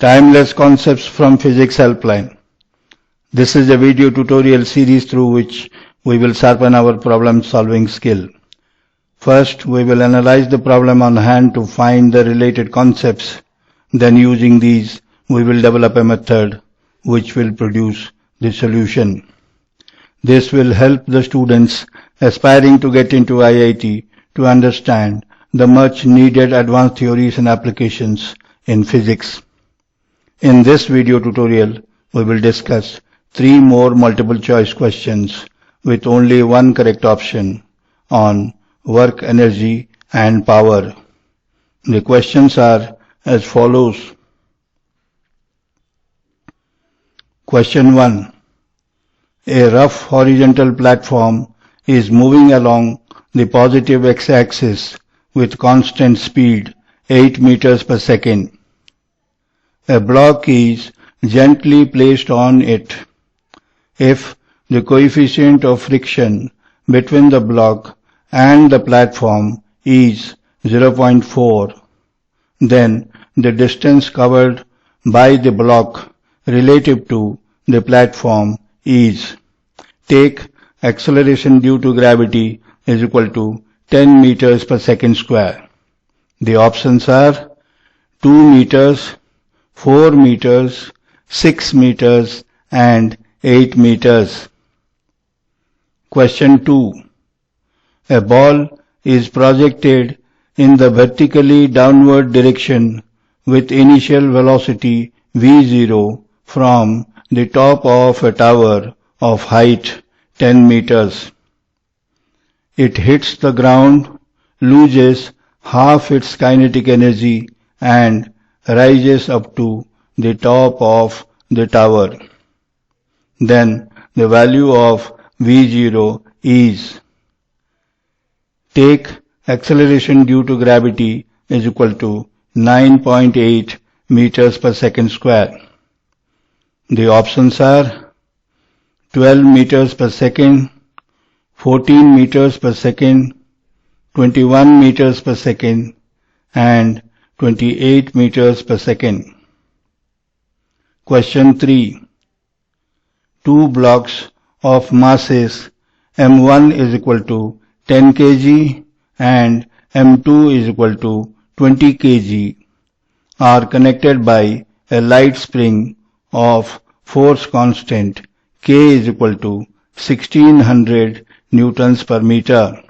Timeless Concepts from Physics Helpline. This is a video tutorial series through which we will sharpen our problem-solving skill. First, we will analyze the problem on hand to find the related concepts. Then using these, we will develop a method which will produce the solution. This will help the students aspiring to get into IIT to understand the much needed advanced theories and applications in physics. In this video tutorial, we will discuss 3 more multiple choice questions with only one correct option on work, energy and power. The questions are as follows. Question 1. A rough horizontal platform is moving along the positive x-axis with constant speed 8 meters per second. A block is gently placed on it. If the coefficient of friction between the block and the platform is 0.4, then the distance covered by the block relative to the platform is. Take acceleration due to gravity is equal to 10 meters per second square. The options are 2 meters, 4 meters, 6 meters and 8 meters. Question 2. A ball is projected in the vertically downward direction with initial velocity vDo from the top of a tower of height 10 meters. It hits the ground, loses half its kinetic energy and rises up to the top of the tower. Then the value of v0 is. Take acceleration due to gravity is equal to 9.8 meters per second square. The options are 12 meters per second, 14 meters per second, 21 meters per second and 28 meters per second. Question 3. 2 blocks of masses M1 is equal to 10 kg and M2 is equal to 20 kg are connected by a light spring of force constant K is equal to 1600 newtons per meter.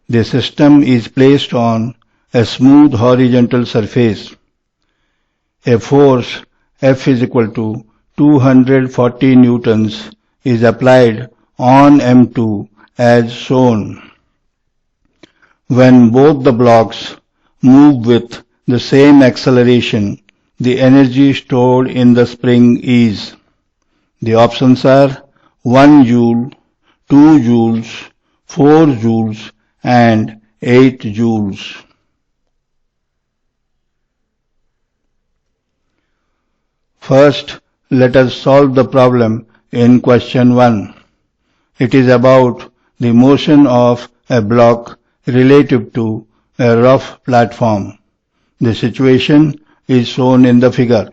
The system is placed on a smooth horizontal surface. A force F is equal to 240 newtons is applied on M2 as shown. When both the blocks move with the same acceleration, the energy stored in the spring is. The options are 1 joule, 2 joules, 4 joules and 8 joules. First, let us solve the problem in question 1. It is about the motion of a block relative to a rough platform. The situation is shown in the figure.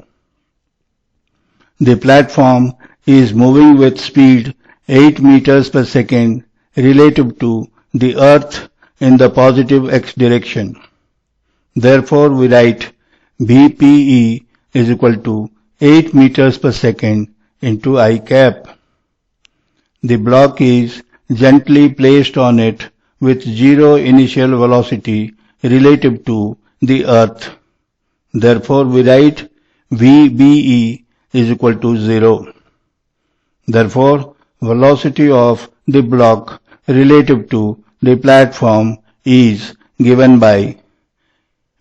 The platform is moving with speed 8 meters per second relative to the earth in the positive x direction. Therefore, we write BPE is equal to 8 meters per second into I cap. The block is gently placed on it with 0 initial velocity relative to the earth. Therefore, we write VBE is equal to 0. Therefore, velocity of the block relative to the platform is given by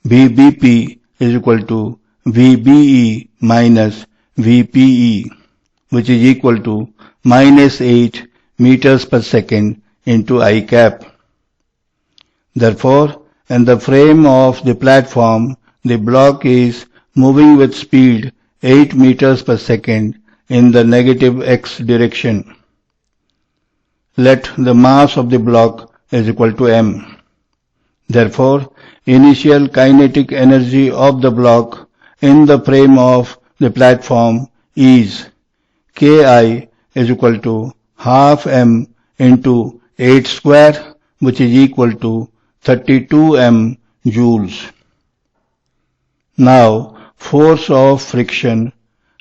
VBP is equal to VBE minus VPE, which is equal to minus 8 meters per second into I cap. Therefore, in the frame of the platform, the block is moving with speed 8 meters per second in the negative x direction. Let the mass of the block is equal to m. Therefore, initial kinetic energy of the block in the frame of the platform is Ki is equal to half m into 8 square, which is equal to 32 m joules. Now, force of friction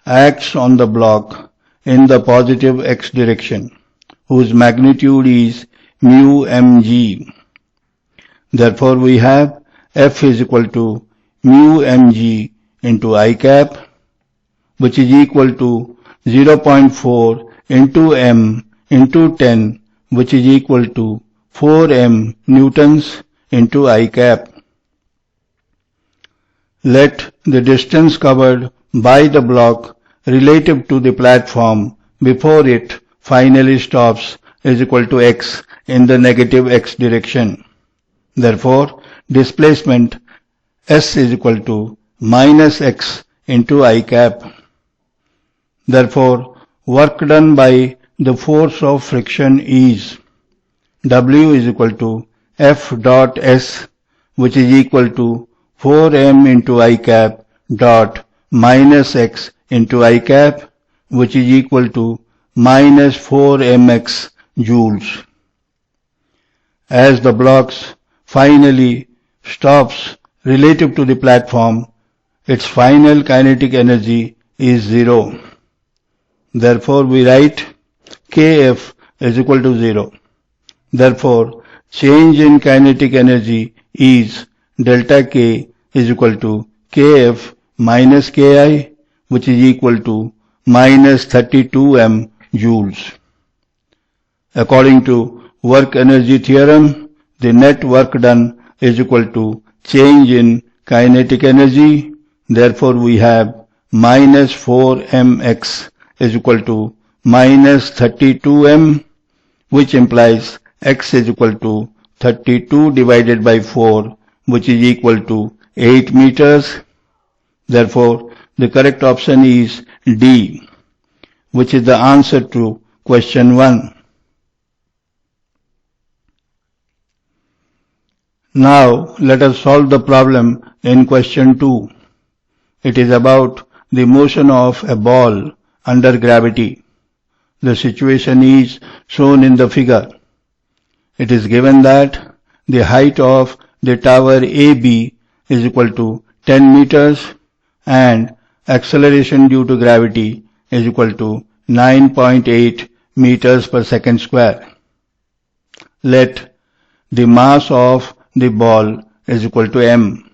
acts on the block in the positive x direction, whose magnitude is mu mg. Therefore, we have F is equal to mu mg into I cap, which is equal to 0.4 into m into 10, which is equal to 4m newtons into I cap. Let the distance covered by the block relative to the platform before it finally stops is equal to x in the negative x direction. Therefore, displacement S is equal to minus x into I cap. Therefore, work done by the force of friction is W is equal to F dot S, which is equal to 4m into I cap dot minus x into I cap, which is equal to minus 4mx joules. As the blocks finally stops relative to the platform, its final kinetic energy is 0. Therefore, we write Kf is equal to 0. Therefore, change in kinetic energy is delta K is equal to Kf minus Ki, which is equal to minus 32m joules. According to work energy theorem, the net work done is equal to change in kinetic energy. Therefore, we have minus 4mx is equal to minus 32m, which implies x is equal to 32 divided by 4, which is equal to 8 meters. Therefore, the correct option is D, which is the answer to question 1. Now, let us solve the problem in question 2. It is about the motion of a ball under gravity. The situation is shown in the figure. It is given that the height of the tower AB is equal to 10 meters and acceleration due to gravity is equal to 9.8 meters per second square. Let the mass of the ball is equal to m.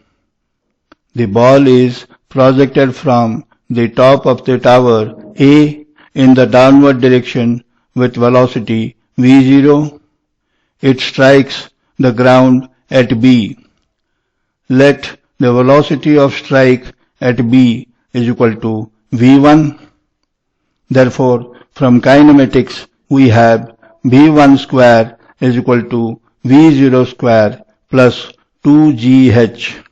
The ball is projected from the top of the tower A in the downward direction with velocity v0. It strikes the ground at B. Let the velocity of strike at B is equal to v1. Therefore, from kinematics we have v1 square is equal to v0 square plus 2gh,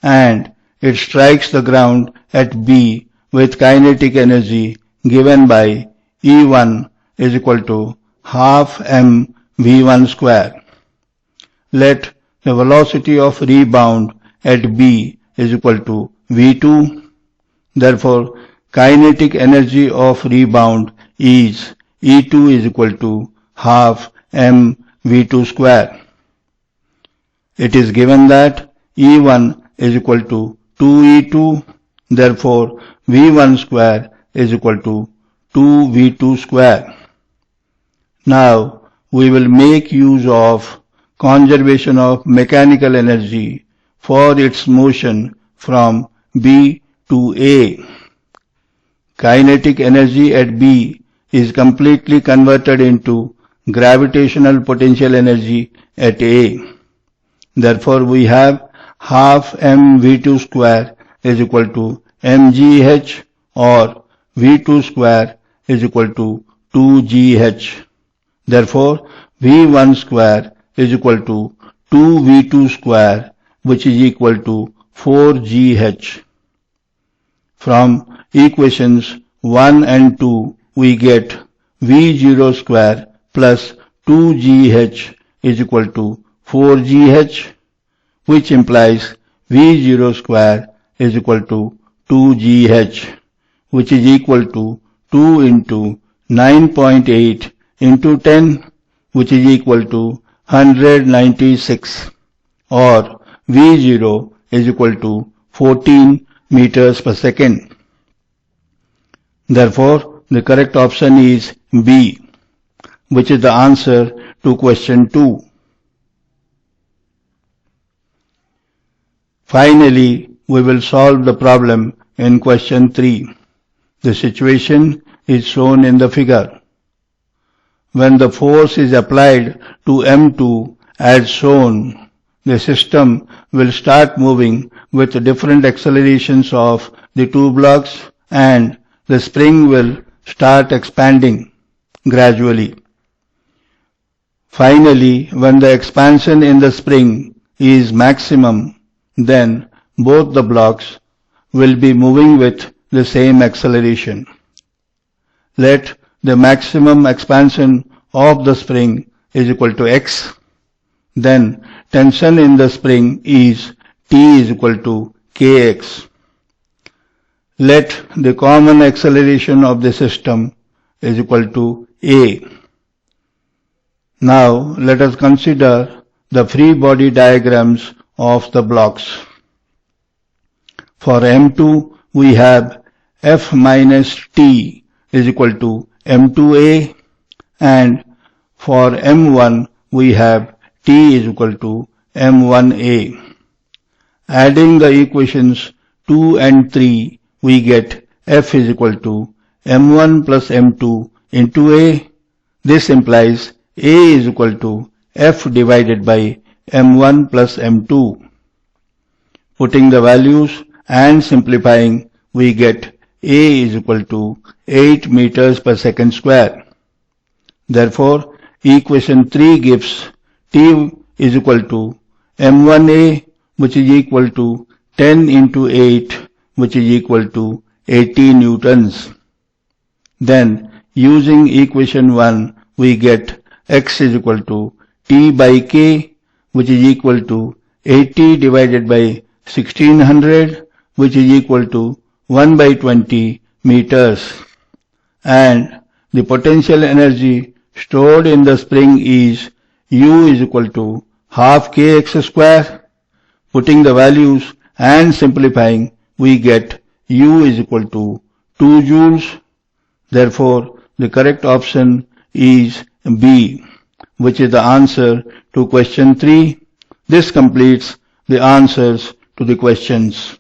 and it strikes the ground at B with kinetic energy given by E1 is equal to half m v1 square. Let the velocity of rebound at B is equal to v2. Therefore, kinetic energy of rebound is E2 is equal to half m v2 square. It is given that E1 is equal to 2E2. Therefore, V1 square is equal to 2V2 square. Now, we will make use of conservation of mechanical energy for its motion from B to A. Kinetic energy at B is completely converted into gravitational potential energy at A. Therefore, we have half mv2 square is equal to mgh, or v2 square is equal to 2gh. Therefore, v1 square is equal to 2v2 square, which is equal to 4gh. From equations 1 and 2, we get v0 square plus 2gh is equal to 4gh, which implies v0 square is equal to 2GH, which is equal to 2 into 9.8 into 10, which is equal to 196, or V0 is equal to 14 meters per second. Therefore, the correct option is B, which is the answer to question 2. Finally, we will solve the problem in question 3. The situation is shown in the figure. When the force is applied to M2 as shown, the system will start moving with different accelerations of the two blocks and the spring will start expanding gradually. Finally, when the expansion in the spring is maximum, then both the blocks will be moving with the same acceleration. Let the maximum expansion of the spring is equal to x. Then tension in the spring is T is equal to kx. Let the common acceleration of the system is equal to a. Now let us consider the free body diagrams of the blocks. For M2 we have F minus T is equal to M2A, and for M1 we have T is equal to M1A. Adding the equations 2 and 3, we get F is equal to M1 plus M2 into A. This implies A is equal to F divided by M1 plus M2. Putting the values and simplifying, we get A is equal to 8 meters per second square. Therefore, equation 3 gives T is equal to M1A, which is equal to 10 into 8, which is equal to 80 newtons. Then, using equation 1, we get X is equal to T by K, which is equal to 80 divided by 1600, which is equal to 1 by 20 meters. And the potential energy stored in the spring is U is equal to half kx square. Putting the values and simplifying, we get U is equal to 2 joules. Therefore, the correct option is B, which is the answer to question 3. This completes the answers to the questions.